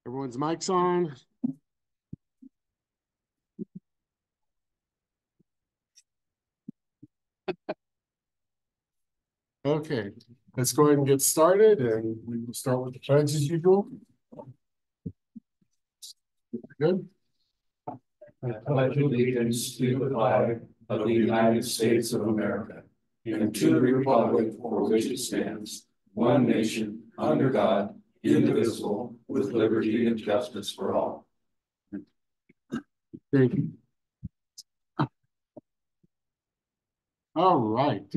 Everyone's mics on. Okay, let's go ahead and get started, and we will start with the pledge as usual. Good. I pledge allegiance to the flag of the United States of America and to the republic for which it stands, one nation, under God, indivisible, with liberty and justice for all. Thank you. All right.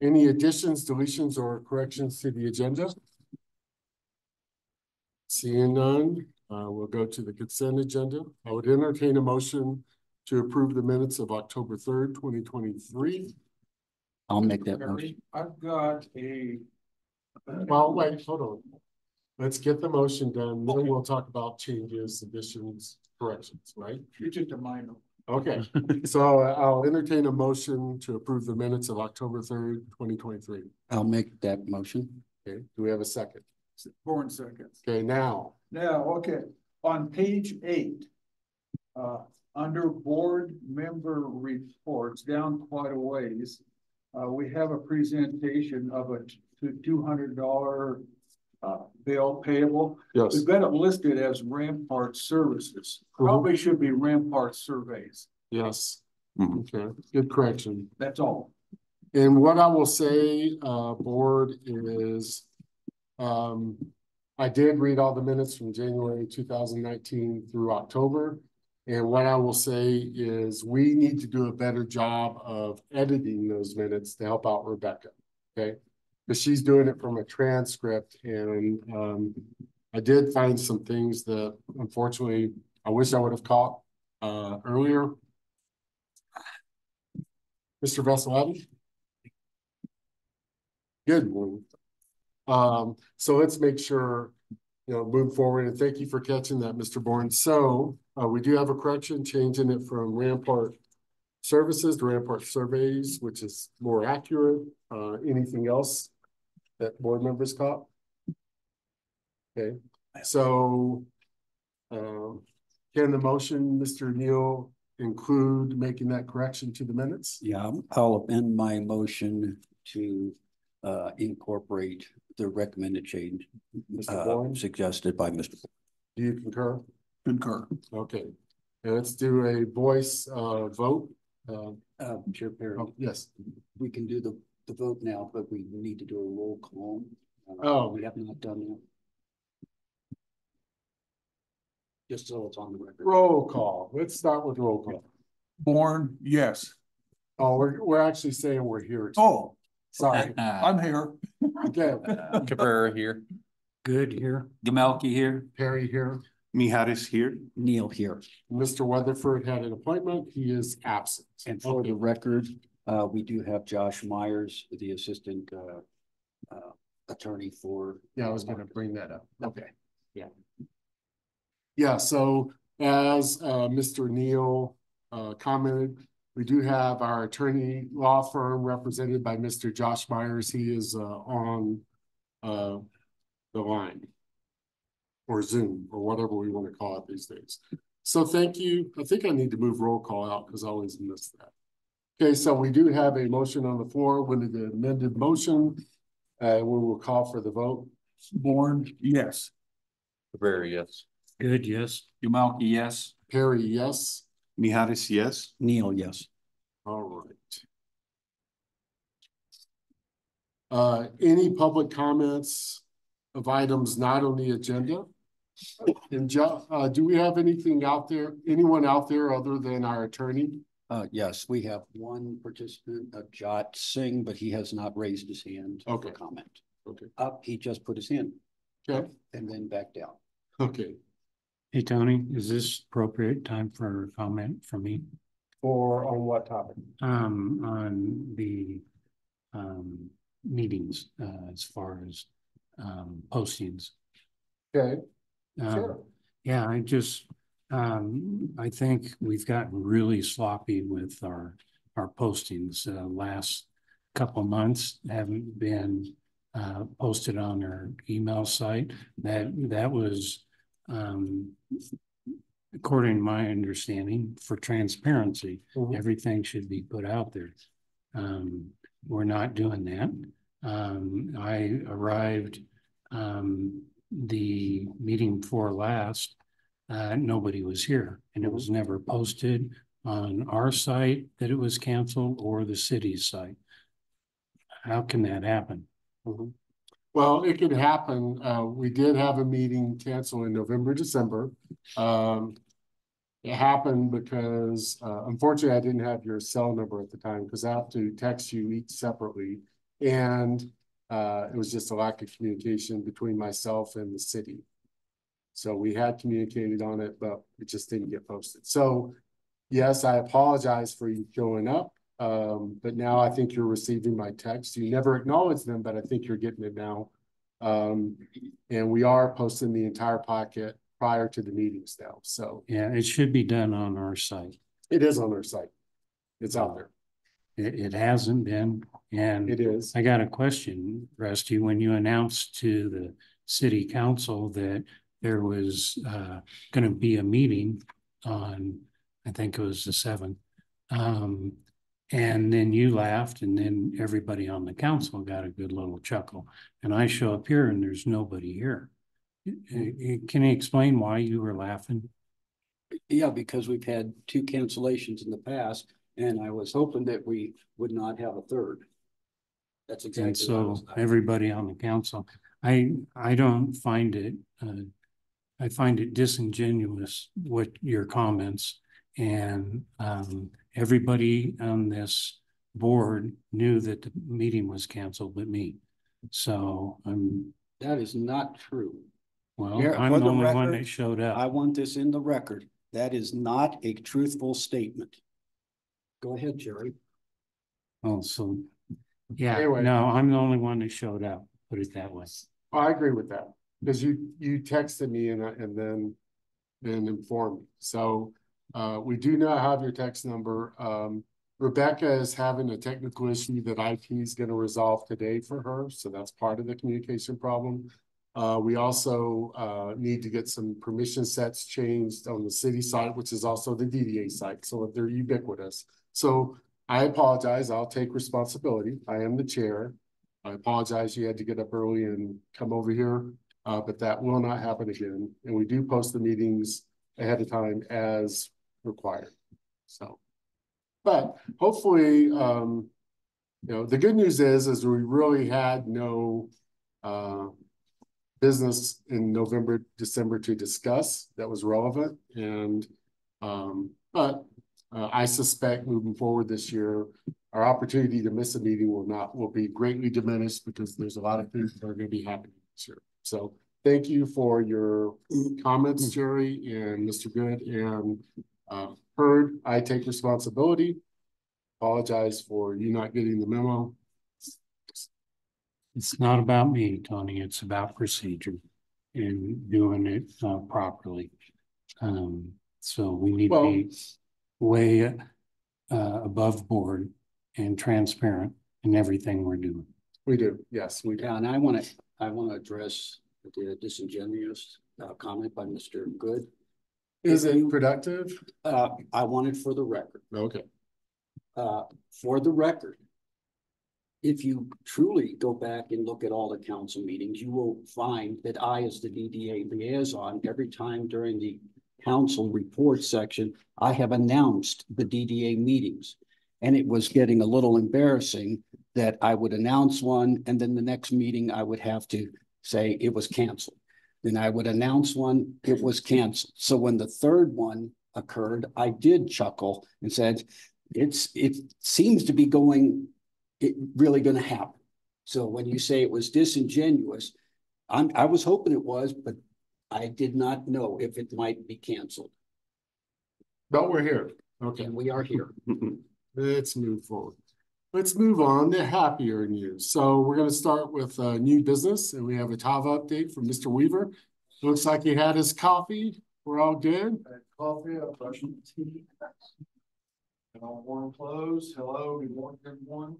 Any additions, deletions, or corrections to the agenda? Seeing none, we'll go to the consent agenda. I would entertain a motion to approve the minutes of October 3rd, 2023. I'll make that motion. I've got a. Well, wait, hold on. Let's get the motion done, then we'll talk about changes, additions, corrections, right? It's just a minor. Okay, so I'll entertain a motion to approve the minutes of October 3rd, 2023. I'll make that motion. Okay, do we have a second? 4 seconds. Okay, now. Okay, on page 8, under board member reports, down quite a ways, we have a presentation of a $200 bill payable. Yes. We've got it listed as Rampart Services. Probably should be Rampart Surveys. Yes. Okay, good correction. That's all. And what I will say, board, is I did read all the minutes from January 2019 through October. And what I will say is we need to do a better job of editing those minutes to help out Rebecca. Okay. Because she's doing it from a transcript. And I did find some things that unfortunately I wish I would have caught earlier. Mr. Veselati? Good morning. So let's make sure, move forward, and thank you for catching that, Mr. Bourne. So we do have a correction, changing it from Rampart Services to Rampart Surveys, which is more accurate. Anything else that board members caught? Okay, so can the motion, Mr. Neal, include making that correction to the minutes? Yeah, I'll amend my motion to incorporate the recommended change suggested by Mr. Do you concur? Concur. Okay, and let's do a voice vote. Chair Perry. Oh, yes. We can do the vote now, but we need to do a roll call. We have not done that. Just so it's on the record. Roll call. Let's start with roll call. Bourne, yes. Oh, we're actually saying we're here. Oh, Sorry. I'm here. Okay. Cabrera here. Good here. Gamelki here. Perry here. Mijares here. Neil here. Mr. Weatherford had an appointment. He is absent. And for the record, we do have Josh Myers, the assistant attorney for. Yeah, I was going to bring that up. Okay. Yeah. Yeah, so as Mr. Neal commented, we do have our attorney law firm represented by Mr. Josh Myers. He is on the line or Zoom or whatever we want to call it these days. So thank you. I think I need to move roll call out because I always miss that. Okay, so we do have a motion on the floor. With the amended motion, we will call for the vote. Bourne, yes. Cabrera, yes. Good, yes. Gamelki, yes. Perry, yes. Mijares, yes. Neil, yes. All right. Any public comments of items not on the agenda? And do we have anything out there, anyone out there other than our attorney? Yes, we have one participant, Jot Singh, but he has not raised his hand for comment. Okay. Up, he just put his hand up and then back down. Okay. Hey, Tony, is this appropriate time for a comment from me? Or on what topic? On the meetings as far as postings. Okay. Sure. Yeah, I think we've gotten really sloppy with our postings. Last couple of months haven't been posted on their email site. That was, according to my understanding, for transparency. Mhm. Everything should be put out there. We're not doing that. I arrived the meeting before last, nobody was here, and it was never posted on our site that it was canceled or the city's site. How can that happen? Mhm. Well, it could happen. We did have a meeting canceled in November, December. It happened because, unfortunately, I didn't have your cell number at the time because I have to text you each separately. And it was just a lack of communication between myself and the city. So we had communicated on it, but it just didn't get posted. So yes, I apologize for you showing up. But now I think you're receiving my text. You never acknowledged them, but I think you're getting it now. And we are posting the entire packet prior to the meetings now. So Yeah, it should be done on our site. it is on our site. It's out there. It hasn't been, and It is. I got a question, Rusty. When you announced to the city council that there was going to be a meeting on, I think it was the 7th, and then you laughed, and then everybody on the council got a good little chuckle. And I show up here, and there's nobody here. Can you explain why you were laughing? Yeah, because we've had 2 cancellations in the past, and I was hoping that we would not have a third. That's exactly. And so everybody on the council, I don't find it, I find it disingenuous with your comments, and everybody on this board knew that the meeting was canceled but me. So that is not true. well, Here, I'm for the the only one record, that showed up. I want this in the record. That is not a truthful statement. Go ahead, Jerry. Oh, so yeah, Anyway. no, I'm the only one that showed up, put it that way. I agree with that because you texted me and then informed me. So we do not have your text number. Rebecca is having a technical issue that IT is going to resolve today for her. So that's part of the communication problem. We also need to get some permission sets changed on the city site, which is also the DDA site. So they're ubiquitous. So I apologize. I'll take responsibility. I am the chair. I apologize. You had to get up early and come over here, but that will not happen again. And we do post the meetings ahead of time as required. So, but hopefully, you know, the good news is we really had no business in November, December to discuss that was relevant. And, but I suspect moving forward this year, our opportunity to miss a meeting will be greatly diminished because there's a lot of things that are going to be happening this year. So thank you for your comments, Jerry and Mr. Good, and heard. I take responsibility. Apologize for you not getting the memo. It's not about me, Tony. It's about procedure and doing it properly. So we need to be way above board and transparent in everything we're doing. We do, yes, we do. Yeah, and I want to address the disingenuous comment by Mr. Good. Is it productive? I want it for the record. Okay. For the record, if you truly go back and look at all the council meetings, you will find that I, as the DDA liaison, every time during the council report section, I have announced the DDA meetings. And it was getting a little embarrassing that I would announce one, and then the next meeting I would have to say it was canceled. Then I would announce one, it was canceled. So when the third one occurred, I did chuckle and said, it seems to be really going to happen. So when you say it was disingenuous, I was hoping it was, but I did not know if it might be canceled. But we're here. Okay. And we are here. Let's move forward. Let's move on to happier news. So we're going to start with new business, and we have a TAVA update from Mr. Weaver. Looks like he had his coffee. We're all good. Coffee, I'll brush my teeth. And all warm clothes. Hello, good morning, everyone.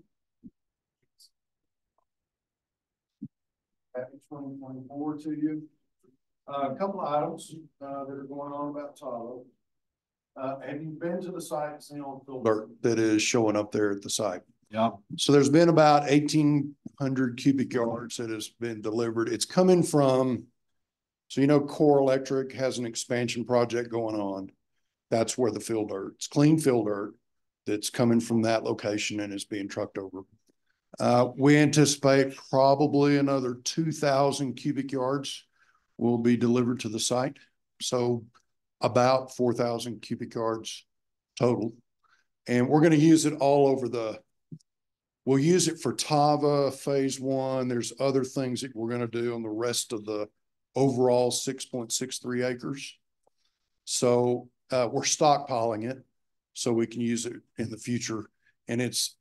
2024 to you. A couple of items, that are going on about Tahoe. Have you been to the site and seen all the Dirt that is showing up there at the site. Yeah. So there's been about 1,800 cubic yards that has been delivered. It's coming from, so you know, Core Electric has an expansion project going on. That's where the fill dirt, it's clean fill dirt that's coming from that location and is being trucked over. We anticipate probably another 2,000 cubic yards will be delivered to the site. So about 4,000 cubic yards total. And we're going to use it all over we'll use it for Tava phase 1. There's other things that we're going to do on the rest of the overall 6.63 acres. So we're stockpiling it so we can use it in the future. And it's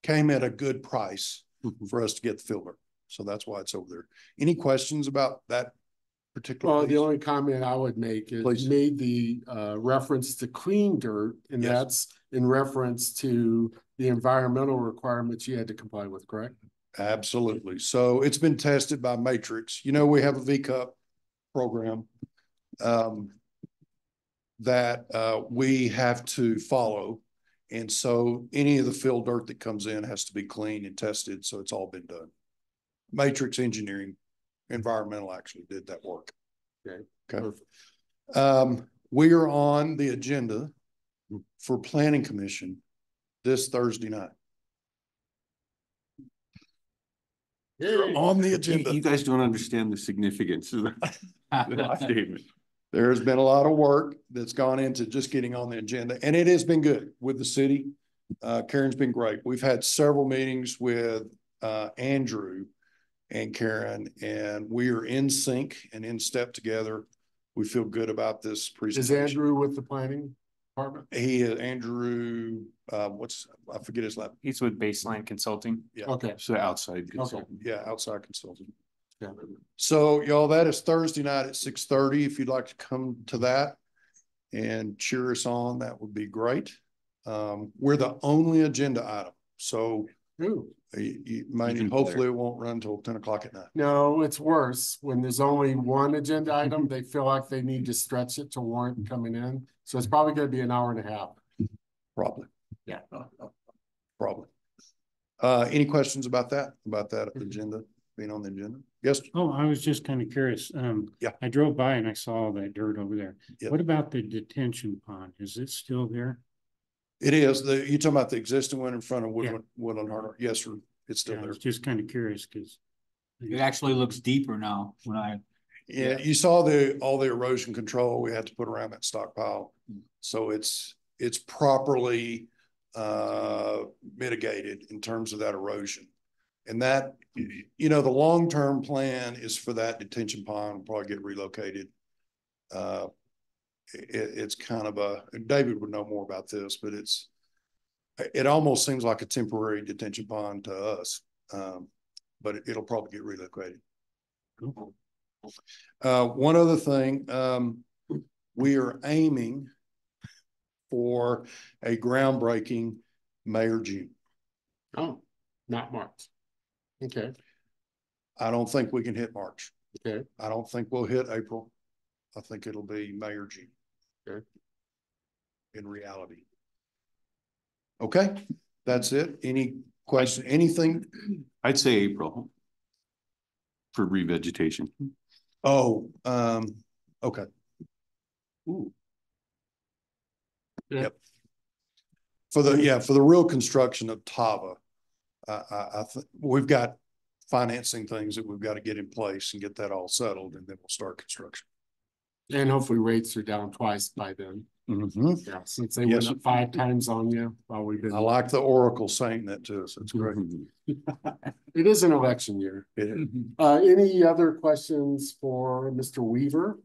came at a good price for us to get the filter. So that's why it's over there. Any questions about that particular? Well, the piece? only comment I would make is Please. you made the reference to clean dirt, and Yes. that's in reference to the environmental requirements you had to comply with, correct? Absolutely. So it's been tested by Matrix. You know, we have a VCUP program that we have to follow. And so any of the fill dirt that comes in has to be cleaned and tested. So it's all been done. Matrix Engineering Environmental actually did that work. Okay. Okay. We are on the agenda for Planning Commission this Thursday night. On the agenda. You guys don't understand the significance of that statement. There's been a lot of work that's gone into just getting on the agenda, and it has been good with the city. Karen's been great. We've had several meetings with Andrew and Karen, and we are in sync and in step together. We feel good about this presentation. Is Andrew with the planning department? He is Andrew, I forget his last. He's with Baseline Consulting. Yeah. Okay. So outside consultant. Yeah, outside consultant. Yeah. So y'all, that is Thursday night at 6:30. If you'd like to come to that and cheer us on, that would be great. We're the only agenda item. So Ooh. hopefully it won't run until 10 o'clock at night. No, it's worse. When there's only one agenda item, they feel like they need to stretch it to warrant coming in. So it's probably going to be an hour and a half. Probably. Yeah. Probably. Any questions about that agenda, being on the agenda? Yes. Oh, I was just kind of curious. Yeah. I drove by and I saw all that dirt over there. Yeah. What about the detention pond? Is it still there? It is. You talking about the existing one in front of Woodland Harbor? Yes, sir. It's still Yeah, I there. was just kind of curious because It actually looks deeper now Yeah, you saw all the erosion control we had to put around that stockpile. So it's properly mitigated in terms of that erosion. And that, you know, the long-term plan is for that detention pond to probably get relocated. It's kind of David would know more about this, but it almost seems like a temporary detention pond to us. But it'll probably get relocated. One other thing, we are aiming for a groundbreaking May or June. Oh, not March. Okay. I don't think we can hit March. Okay. I don't think we'll hit April. I think it'll be May or June. Okay. In reality. Okay, that's it. Any question, anything? I'd say April for revegetation. Oh, okay. Ooh. Yep. For the real construction of Tava, I think we've got financing things that we've got to get in place and get that all settled, and then we'll start construction. And hopefully rates are down twice by then. Mm-hmm. Yeah, since they went up 5 times on you while we've been. I like the Oracle saying that to us. That's great. It is an election year. It is. Any other questions for Mr. Weaver?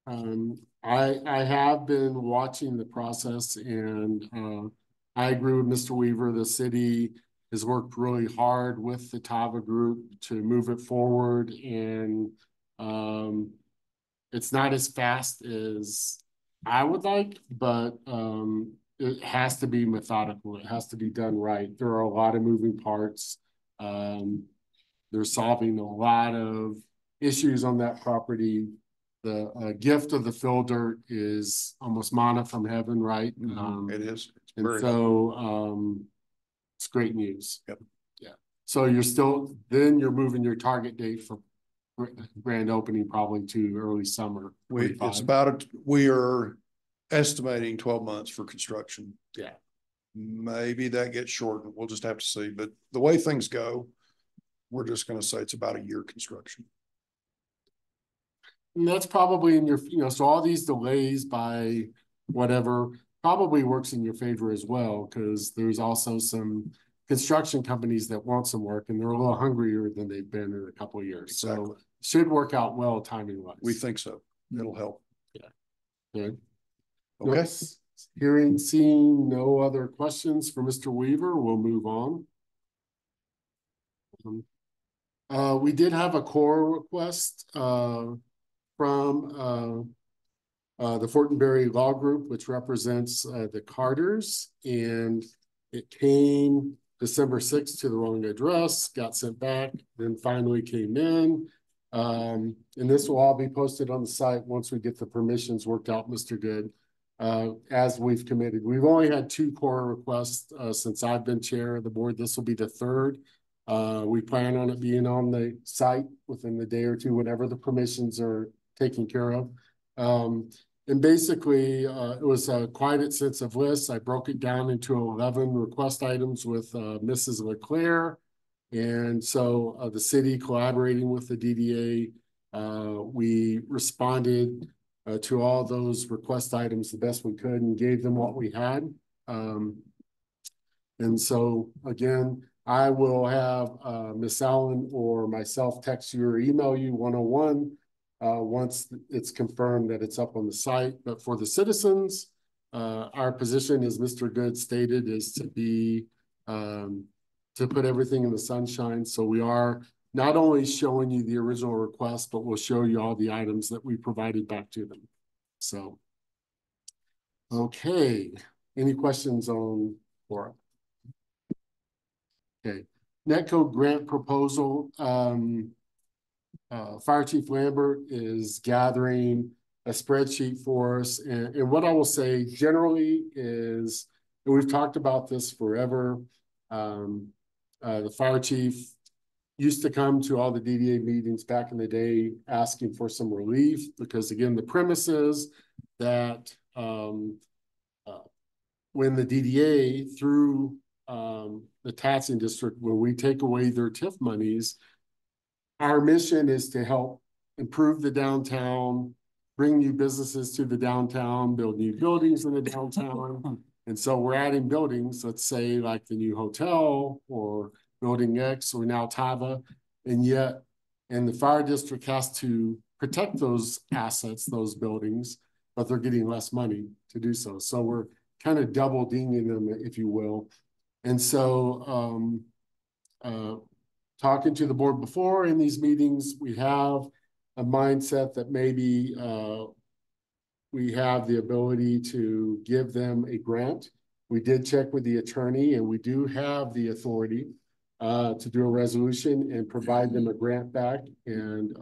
I have been watching the process, and I agree with Mr. Weaver. The city has worked really hard with the Tava group to move it forward, and it's not as fast as I would like, but it has to be methodical. It has to be done right. There are a lot of moving parts. They're solving a lot of issues on that property. The gift of the fill dirt is almost manna from heaven, right? It is. It's And very, so it's great news. Yep. Yeah. So you're moving your target date for grand opening probably to early summer. we are estimating 12 months for construction. Yeah. Maybe that gets shortened. We'll just have to see. But the way things go, we're just going to say it's about a year construction. And that's probably in your, so all these delays by whatever probably works in your favor as well, because there's also some construction companies that want some work and they're a little hungrier than they've been in a couple of years. Exactly. So should work out well timing wise. We think so. It'll help. Yeah. Good. Okay. Seeing no other questions for Mr. Weaver, we'll move on. We did have a core request from the Fortenberry Law Group, which represents the Carters, and it came December 6th to the wrong address, got sent back, then finally came in. And this will all be posted on the site once we get the permissions worked out, Mr. Good. As we've committed, we've only had 2 core requests since I've been chair of the board. This will be the 3rd. We plan on it being on the site within the day or 2, whenever the permissions are taken care of. And basically, it was quite extensive list. I broke it down into 11 request items with Mrs. LeClaire. And so the city collaborating with the DDA, we responded to all those request items the best we could and gave them what we had. And so again, I will have Miss Allen or myself text you or email you 101 once it's confirmed that it's up on the site. But for the citizens, our position, as Mr. Good stated, is to be to put everything in the sunshine. So we are not only showing you the original request, but we'll show you all the items that we provided back to them. So, okay. Any questions on Cora? Okay. Netco grant proposal. Fire Chief Lambert is gathering a spreadsheet for us. And what I will say generally is, and we've talked about this forever, the fire chief used to come to all the DDA meetings back in the day asking for some relief, because again, the premise is that when the DDA through the taxing district, when we take away their TIF monies, our mission is to help improve the downtown, bring new businesses to the downtown, build new buildings in the downtown. And so we're adding buildings, let's say like the new hotel or Building X or now Tava. And the fire district has to protect those assets, those buildings, but they're getting less money to do so. So we're kind of double dinging them, if you will. And so talking to the board before in these meetings, we have a mindset that maybe we have the ability to give them a grant. We did check with the attorney, and we do have the authority to do a resolution and provide them a grant back. And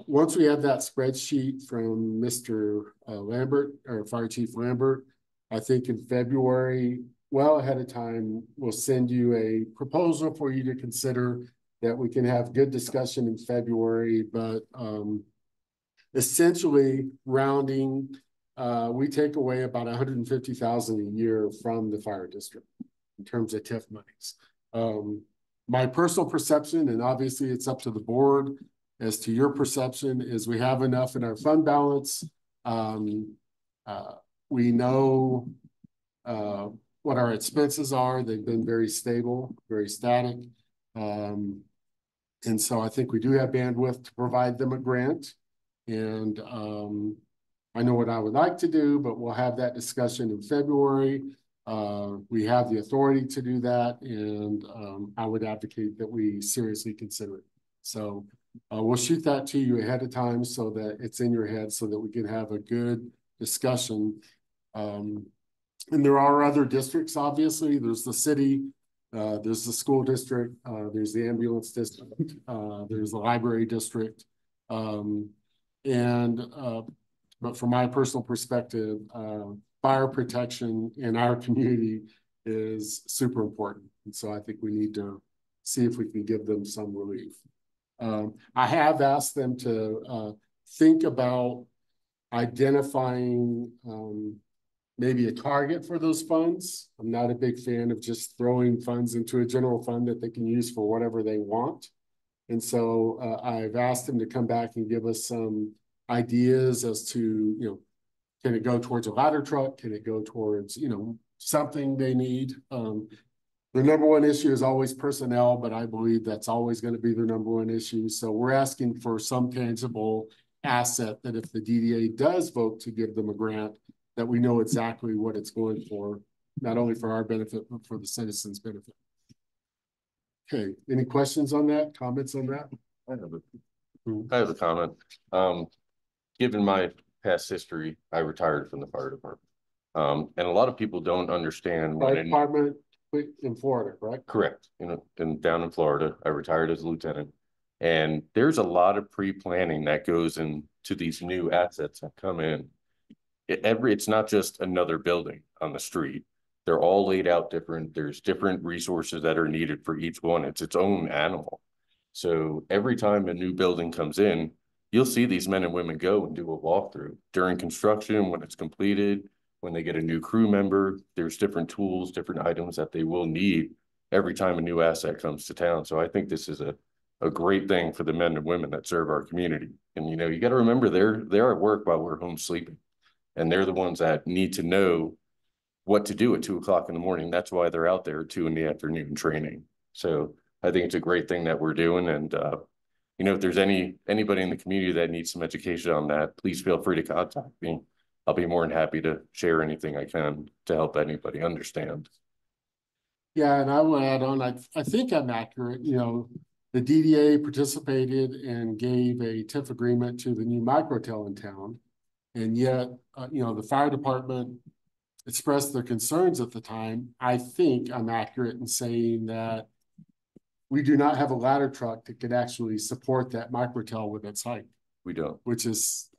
once we have that spreadsheet from Mr. Lambert, or Fire Chief Lambert, I think in February, well ahead of time, we'll send you a proposal for you to consider that we can have good discussion in February. But essentially rounding, we take away about $150,000 a year from the fire district in terms of TIF monies. My personal perception, and obviously it's up to the board as to your perception, is we have enough in our fund balance. We know what our expenses are. They've been very stable, very static. And so I think we do have bandwidth to provide them a grant. And I know what I would like to do, but we'll have that discussion in February. We have the authority to do that, and I would advocate that we seriously consider it. So we'll shoot that to you ahead of time so that it's in your head, so that we can have a good discussion. And there are other districts, obviously. There's the city, There's the school district, there's the ambulance district, there's the library district. But from my personal perspective, fire protection in our community is super important. And so I think we need to see if we can give them some relief. I have asked them to think about identifying maybe a target for those funds. I'm not a big fan of just throwing funds into a general fund that they can use for whatever they want. And so I've asked them to come back and give us some ideas as to, you know, can it go towards a ladder truck? Can it go towards, you know, something they need? The number one issue is always personnel, but I believe that's always going to be the number one issue. So we're asking for some tangible asset that if the DDA does vote to give them a grant, that we know exactly what it's going for, not only for our benefit, but for the citizens' benefit. Okay, any questions on that, comments on that? I have a comment. Given my past history, I retired from the fire department. And a lot of people don't understand Fire department in Florida, correct? Correct. You know, down in Florida, I retired as a lieutenant. And there's a lot of pre-planning that goes into these new assets that come in. It's not just another building on the street. They're all laid out different. There's different resources that are needed for each one. It's its own animal. So every time a new building comes in, you'll see these men and women go and do a walkthrough during construction, when it's completed, when they get a new crew member. There's different tools, different items that they will need every time a new asset comes to town. So I think this is a great thing for the men and women that serve our community. And, you know, you got to remember they're at work while we're home sleeping. And they're the ones that need to know what to do at 2 o'clock in the morning. That's why they're out there at 2 in the afternoon training. So I think it's a great thing that we're doing. And, you know, if there's anybody in the community that needs some education on that, please feel free to contact me. I'll be more than happy to share anything I can to help anybody understand. Yeah, and I will add on, I think I'm accurate. You know, the DDA participated and gave a TIF agreement to the new microtel in town. And yet, you know, the fire department expressed their concerns at the time. I think I'm accurate in saying that we do not have a ladder truck that could actually support that microtel with its height. We don't. Which is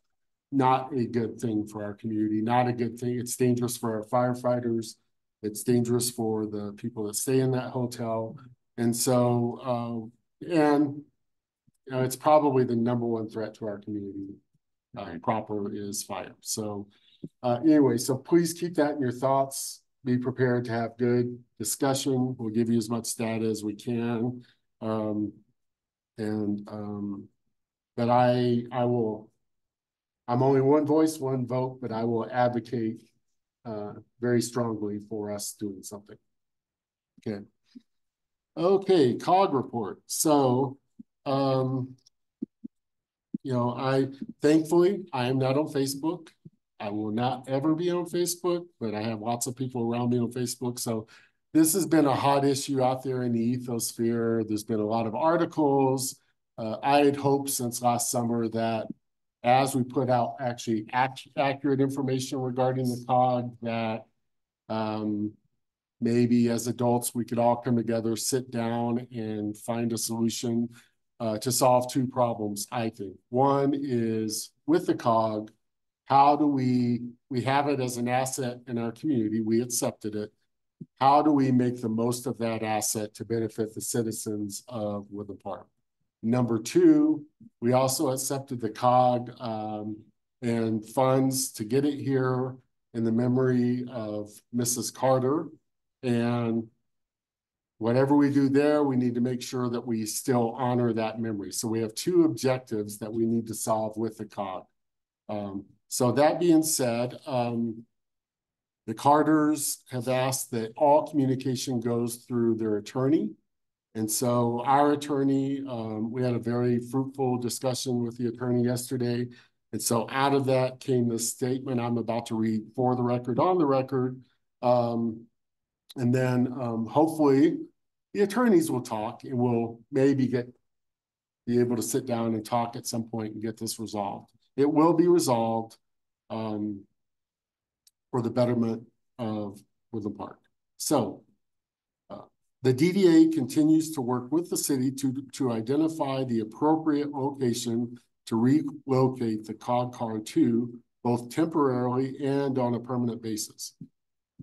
not a good thing for our community, not a good thing. It's dangerous for our firefighters. It's dangerous for the people that stay in that hotel. And so, and you know, it's probably the number one threat to our community. Proper is fire. So anyway, so please keep that in your thoughts. Be prepared to have good discussion. We'll give you as much data as we can. But I'm only one voice, one vote, but I will advocate very strongly for us doing something. Okay. Okay, COG report. So, you know, thankfully, I am not on Facebook. I will not ever be on Facebook, but I have lots of people around me on Facebook. So this has been a hot issue out there in the ethosphere. There's been a lot of articles. I had hoped since last summer that as we put out actually accurate information regarding the COG, that maybe as adults, we could all come together, sit down and find a solution to solve two problems, I think. One is with the COG, how do we have it as an asset in our community, we accepted it. How do we make the most of that asset to benefit the citizens of Woodland Park? Number two, we also accepted the COG and funds to get it here in the memory of Mrs. Carter. And whatever we do there, we need to make sure that we still honor that memory. So we have two objectives that we need to solve with the COG. So that being said, the Carters have asked that all communication goes through their attorney. And so our attorney, we had a very fruitful discussion with the attorney yesterday. And so out of that came the statement I'm about to read for the record, on the record. And then hopefully the attorneys will talk and we'll maybe be able to sit down and talk at some point and get this resolved. It will be resolved for the betterment of Woodland Park. So The DDA continues to work with the city to identify the appropriate location to relocate the COG car to, both temporarily and on a permanent basis.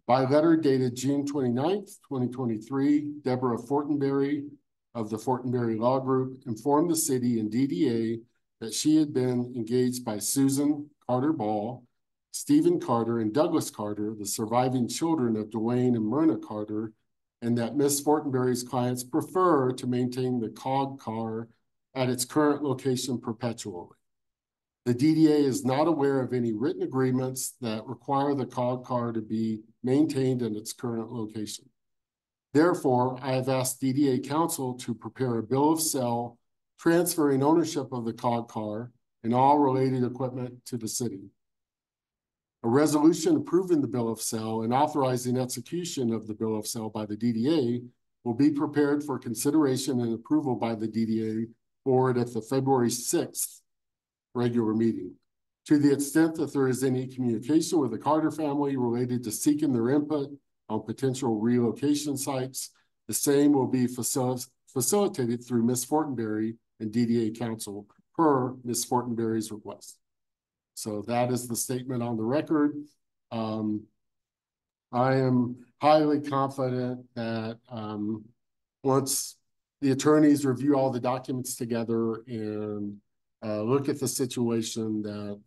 By letter dated June 29th, 2023, Deborah Fortenberry of the Fortenberry Law Group informed the city and DDA that she had been engaged by Susan Carter Ball, Stephen Carter, and Douglas Carter, the surviving children of Dwayne and Myrna Carter, and that Ms. Fortenberry's clients prefer to maintain the COG car at its current location perpetually. The DDA is not aware of any written agreements that require the COG car to be maintained in its current location. Therefore, I have asked DDA counsel to prepare a bill of sale transferring ownership of the COG car and all related equipment to the city. A resolution approving the bill of sale and authorizing execution of the bill of sale by the DDA will be prepared for consideration and approval by the DDA board at the February 6th regular meeting. To the extent that there is any communication with the Carter family related to seeking their input on potential relocation sites, the same will be facilitated through Ms. Fortenberry and DDA counsel per Ms. Fortenberry's request. So that is the statement on the record. I am highly confident that once the attorneys review all the documents together and look at the situation, that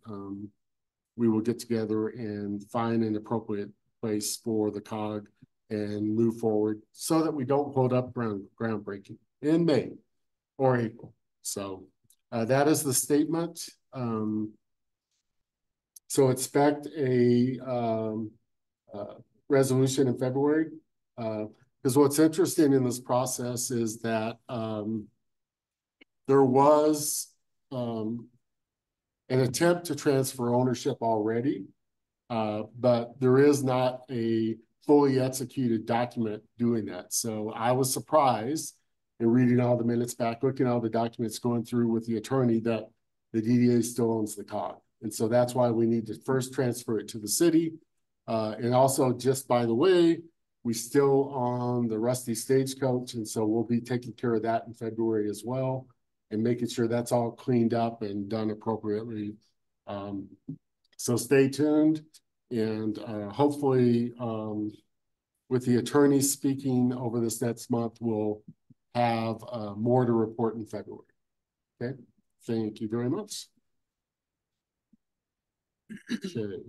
we will get together and find an appropriate place for the COG and move forward so that we don't hold up groundbreaking in May or April. So that is the statement. So expect a resolution in February. Because what's interesting in this process is that there was an attempt to transfer ownership already, but there is not a fully executed document doing that. So I was surprised in reading all the minutes back, looking at all the documents going through with the attorney, that the DDA still owns the COG. And so that's why we need to first transfer it to the city. And also, just by the way, we still own the Rusty Stagecoach. And so we'll be taking care of that in February as well, and making sure that's all cleaned up and done appropriately. So stay tuned. And hopefully with the attorneys speaking over this next month, we'll have more to report in February. Okay, thank you very much. Okay.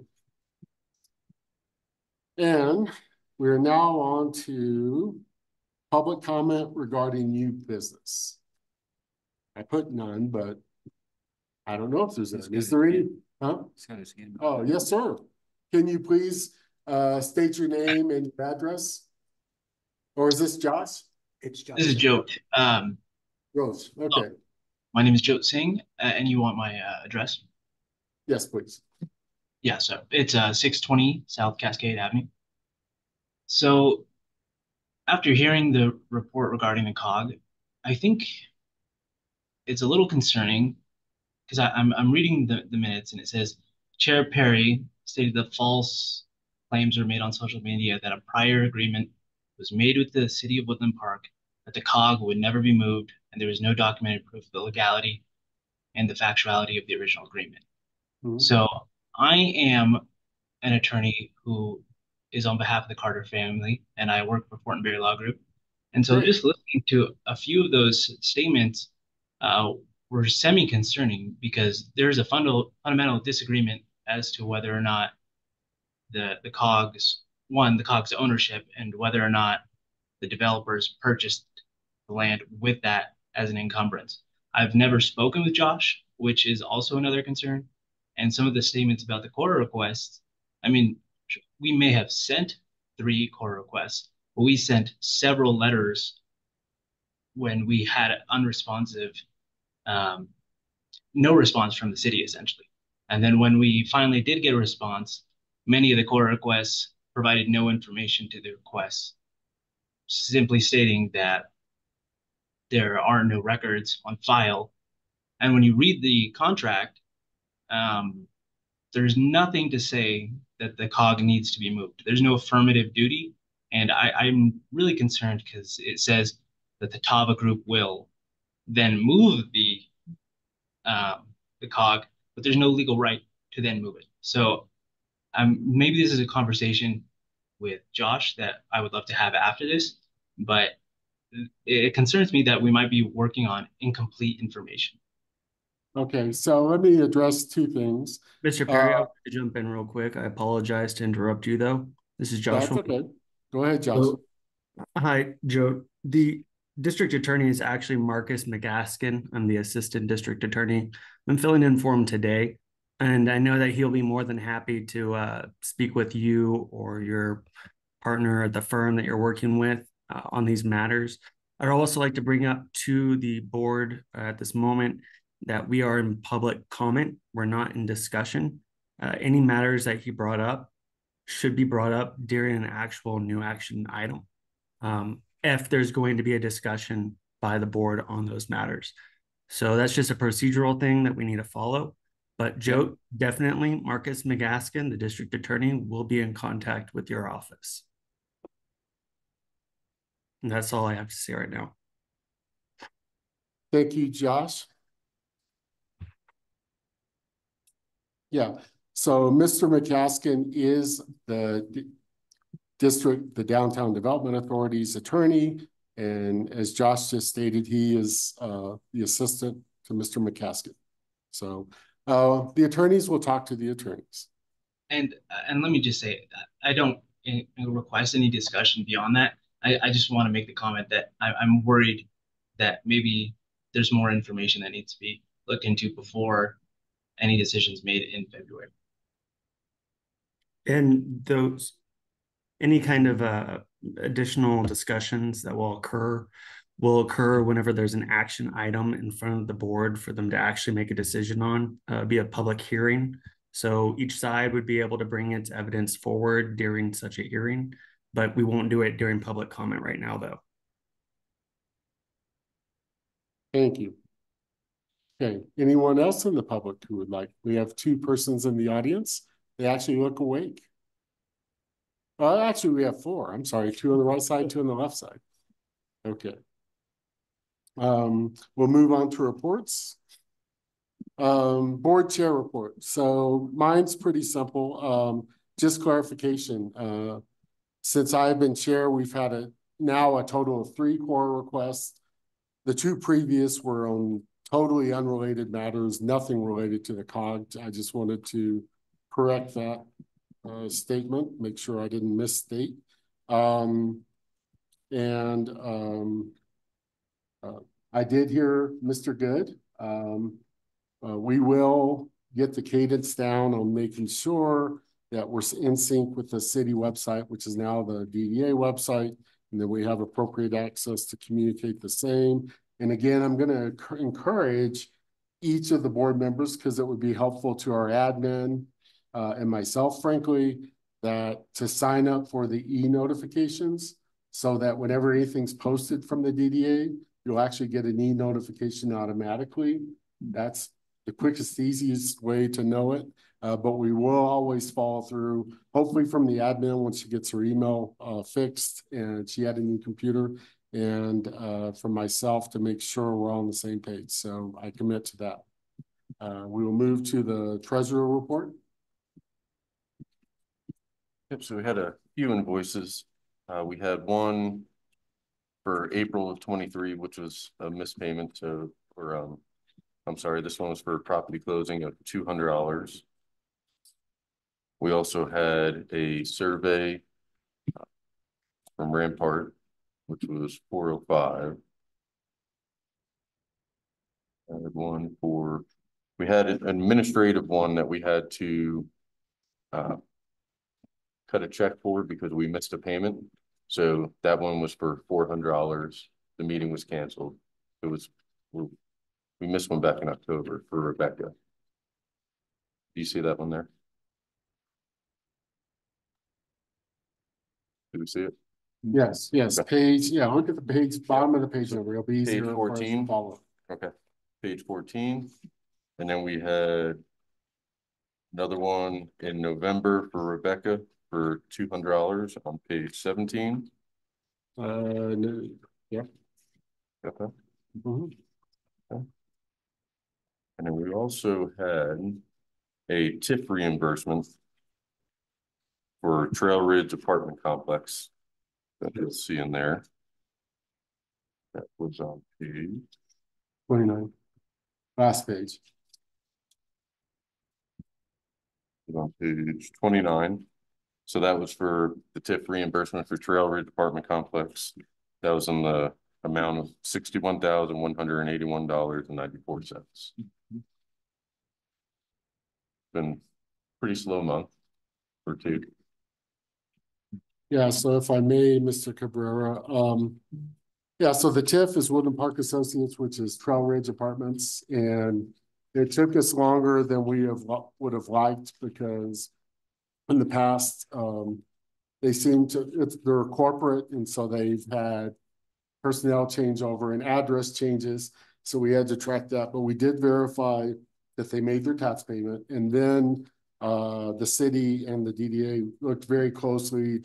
And we're now on to public comment regarding new business. I put none, but I don't know if there's any. Is there any? Huh? Oh, yes, sir. Can you please state your name and your address? Or is this Josh? It's Josh. This is Joe. Rose. Okay. My name is Joe Singh, and you want my address? Yes, please. Yeah, so it's 620 South Cascade Avenue. So after hearing the report regarding the COG, I think it's a little concerning because I'm reading the minutes, and it says Chair Perry stated that false claims were made on social media that a prior agreement was made with the city of Woodland Park that the COG would never be moved, and there was no documented proof of the legality and the factuality of the original agreement. Mm-hmm. So I am an attorney who is on behalf of the Carter family, and I work for Fortenberry Law Group. And so just listening to a few of those statements were semi-concerning, because there's a fundamental disagreement as to whether or not the COG's ownership, and whether or not the developers purchased the land with that as an encumbrance. I've never spoken with Josh, which is also another concern. And some of the statements about the core requests, I mean, we may have sent 3 core requests, but we sent several letters when we had unresponsive, no response from the city, essentially. And then when we finally did get a response, many of the core requests provided no information to the requests, simply stating that there are no records on file. And when you read the contract, there's nothing to say that the COG needs to be moved. There's no affirmative duty And I'm really concerned because it says that the Tava group will then move the cog, but there's no legal right to then move it. So maybe this is a conversation with Josh that I would love to have after this, but it concerns me that we might be working on incomplete information. Okay, so let me address two things. Mr. Perry, I want to jump in real quick. I apologize to interrupt you though. This is That's Joshua. okay. Go ahead, Josh. So, hi, Joe. The district attorney is actually Marcus McGaskin. I'm the assistant district attorney. I'm filling in for him today. And I know that he'll be more than happy to speak with you or your partner at the firm that you're working with on these matters. I'd also like to bring up to the board at this moment that we are in public comment. We're not in discussion. Any matters that he brought up should be brought up during an actual new action item. If there's going to be a discussion by the board on those matters. So that's just a procedural thing that we need to follow. But Joe, definitely Marcus McGaskin, the district attorney, will be in contact with your office. And that's all I have to say right now. Thank you, Josh. Yeah, so Mr. McCaskin is the Downtown Development Authority's attorney. And as Josh just stated, he is the assistant to Mr. McCaskin. So the attorneys will talk to the attorneys. And let me just say, I don't request any discussion beyond that. I just want to make the comment that I'm worried that maybe there's more information that needs to be looked into before any decisions made in February. And those, any kind of additional discussions that will occur whenever there's an action item in front of the board for them to actually make a decision on, be a public hearing. So each side would be able to bring its evidence forward during such a hearing, but we won't do it during public comment right now, though. Thank you. Okay, anyone else in the public who would like? We have two persons in the audience. They actually look awake. Well, actually, we have four. I'm sorry, two on the right side, two on the left side. Okay. We'll move on to reports. Board chair report. So mine's pretty simple. Just clarification. Since I've been chair, we've had now a total of 3 core requests. The 2 previous were on totally unrelated matters, nothing related to the COG. I just wanted to correct that statement, make sure I didn't misstate. I did hear Mr. Good. We will get the cadence down on making sure that we're in sync with the city website, which is now the DDA website, and that we have appropriate access to communicate the same. And again, I'm going to encourage each of the board members, because it would be helpful to our admin and myself, frankly, that to sign up for the e-notifications so that whenever anything's posted from the DDA, you'll actually get an e-notification automatically. That's the quickest, easiest way to know it. But we will always follow through, hopefully from the admin once she gets her email fixed and she had a new computer, and from myself to make sure we're all on the same page. So I commit to that. We will move to the treasurer report. Yep, so we had a few invoices. We had one for April of 23, which was a missed payment I'm sorry, this one was for property closing of $200. We also had a survey from Rampart, which was $405. I had one we had an administrative one that we had to cut a check for because we missed a payment. So that one was for $400. The meeting was canceled. We missed one back in October for Rebecca. Do you see that one there? Did we see it? Yes, yes. Okay. Page, yeah, look at the page, bottom of the page number. It'll be easier. Page 14. To follow. Okay. Page 14. And then we had another one in November for Rebecca for for $200 on page 17. No, yeah. Got that? Mhm. And then we also had a TIF reimbursement for Trail Ridge Apartment Complex that you'll see in there. That was on page 29. Last page. on page 29. So that was for the TIF reimbursement for Trail Ridge Apartment Complex. That was in the amount of $61,181.94. Been pretty slow month or two. Yeah, so if I may, Mr. Cabrera, yeah, so the TIF is Woodland Park Associates, which is Trail Ridge Apartments, and it took us longer than we would have liked because in the past, they seem to, they're corporate, and so they've had personnel changeover and address changes, so we had to track that, but we did verify that they made their tax payment, and then the city and the DDA looked very closely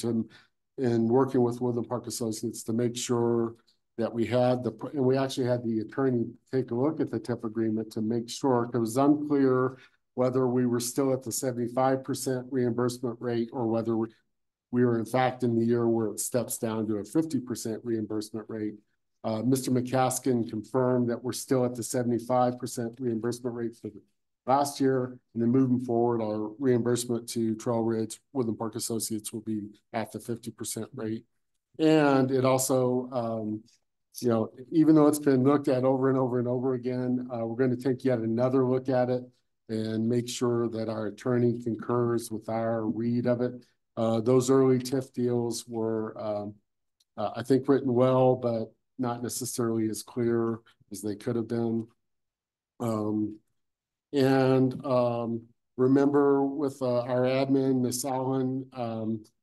in working with Woodland Park Associates to make sure that we had and we actually had the attorney take a look at the TIF agreement to make sure, it was unclear whether we were still at the 75% reimbursement rate or whether we were in fact in the year where it steps down to a 50% reimbursement rate. Mr. McCaskill confirmed that we're still at the 75% reimbursement rate for the last year, and then moving forward, our reimbursement to Trail Ridge Woodland Park Associates will be at the 50% rate. And it also, you know, even though it's been looked at over and over and over again, we're going to take yet another look at it and make sure that our attorney concurs with our read of it. Those early TIF deals were, I think, written well, but not necessarily as clear as they could have been. Remember with our admin, Miss Allen,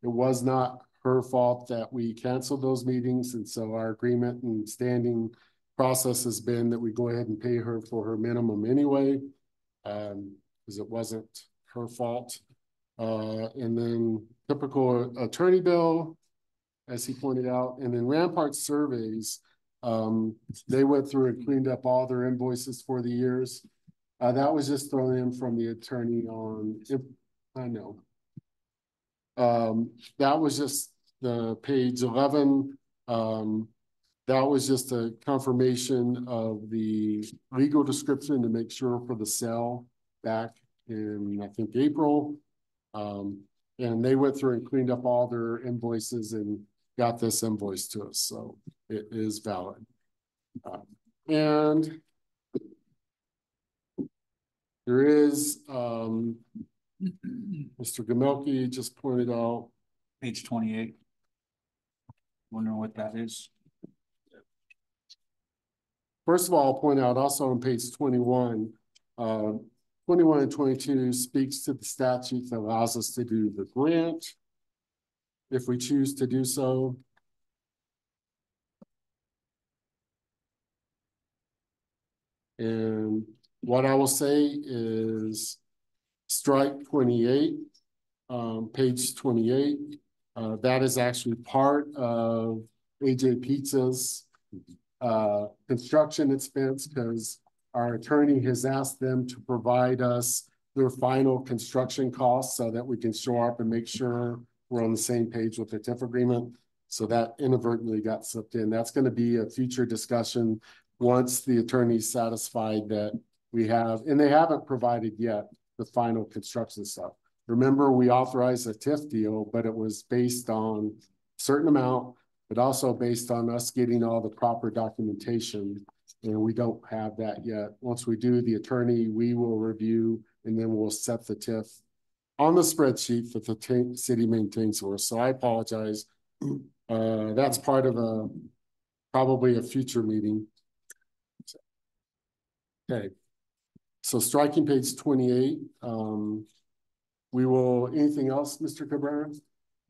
it was not her fault that we canceled those meetings. And so our agreement and standing process has been that we go ahead and pay her for her minimum anyway, because it wasn't her fault. And then typical attorney bill, as he pointed out, and then Rampart surveys, they went through and cleaned up all their invoices for the years. That was just thrown in from the attorney on, I know. That was just the page 11. That was just a confirmation of the legal description to make sure for the sale back in, I think, April. And they went through and cleaned up all their invoices and got this invoice to us. So it is valid. And there is, Mr. Gamelke just pointed out. Page 28. Wondering what that is. First of all, I'll point out also on page 21, 21 and 22 speaks to the statute that allows us to do the grant if we choose to do so. And what I will say is strike 28, page 28. That is actually part of AJ Pizza's construction expense, because our attorney has asked them to provide us their final construction costs so that we can show up and make sure we're on the same page with the TIF agreement. So that inadvertently got slipped in. That's going to be a future discussion once the attorney's satisfied that we have, and they haven't provided yet the final construction stuff. Remember, we authorized a TIF deal, but it was based on a certain amount, but also based on us getting all the proper documentation, and we don't have that yet. Once we do, the attorney, we will review, and then we'll set the TIF on the spreadsheet that the city maintains for us. So I apologize. That's part of probably a future meeting. Okay. So striking page 28. We will, anything else, Mr. Cabrera?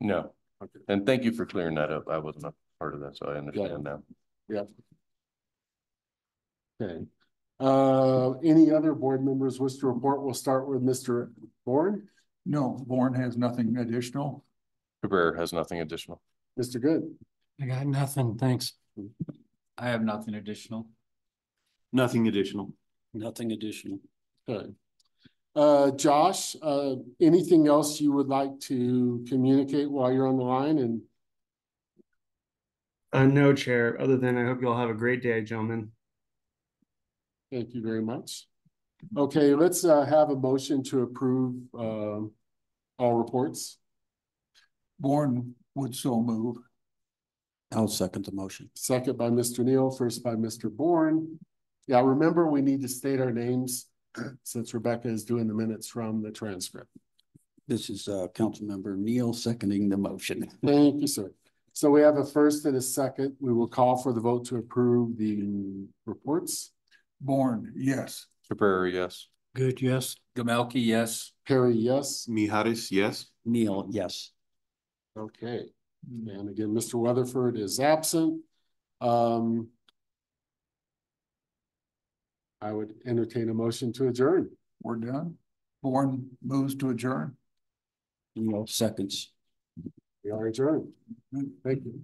No. Okay. And thank you for clearing that up. I wasn't a part of that, so I understand now. Yeah. Okay. Any other board members wish to report? We'll start with Mr. Bourne. No, Bourne has nothing additional. Cabrera has nothing additional. Mr. Good. I got nothing, thanks. I have nothing additional. Nothing additional. Nothing additional. Good. Josh, anything else you would like to communicate while you're on the line? And No, Chair, other than I hope you all have a great day, gentlemen. thank you very much. Okay, let's have a motion to approve all reports. Bourne would so move. I'll second the motion. Second by Mr. Neal, first by Mr. Bourne. Yeah, remember, we need to state our names since Rebecca is doing the minutes from the transcript. This is Councilmember Neal seconding the motion. Thank you, sir. So we have a first and a second. We will call for the vote to approve the reports. Bourne, yes. Cabrera, yes. Good, yes. Gamelki, yes. Perry, yes. Mijares, yes. Neal, yes. Okay. And again, Mr. Weatherford is absent. I would entertain a motion to adjourn. We're done. Bourne moves to adjourn. Neal seconds. We are adjourned. Thank you.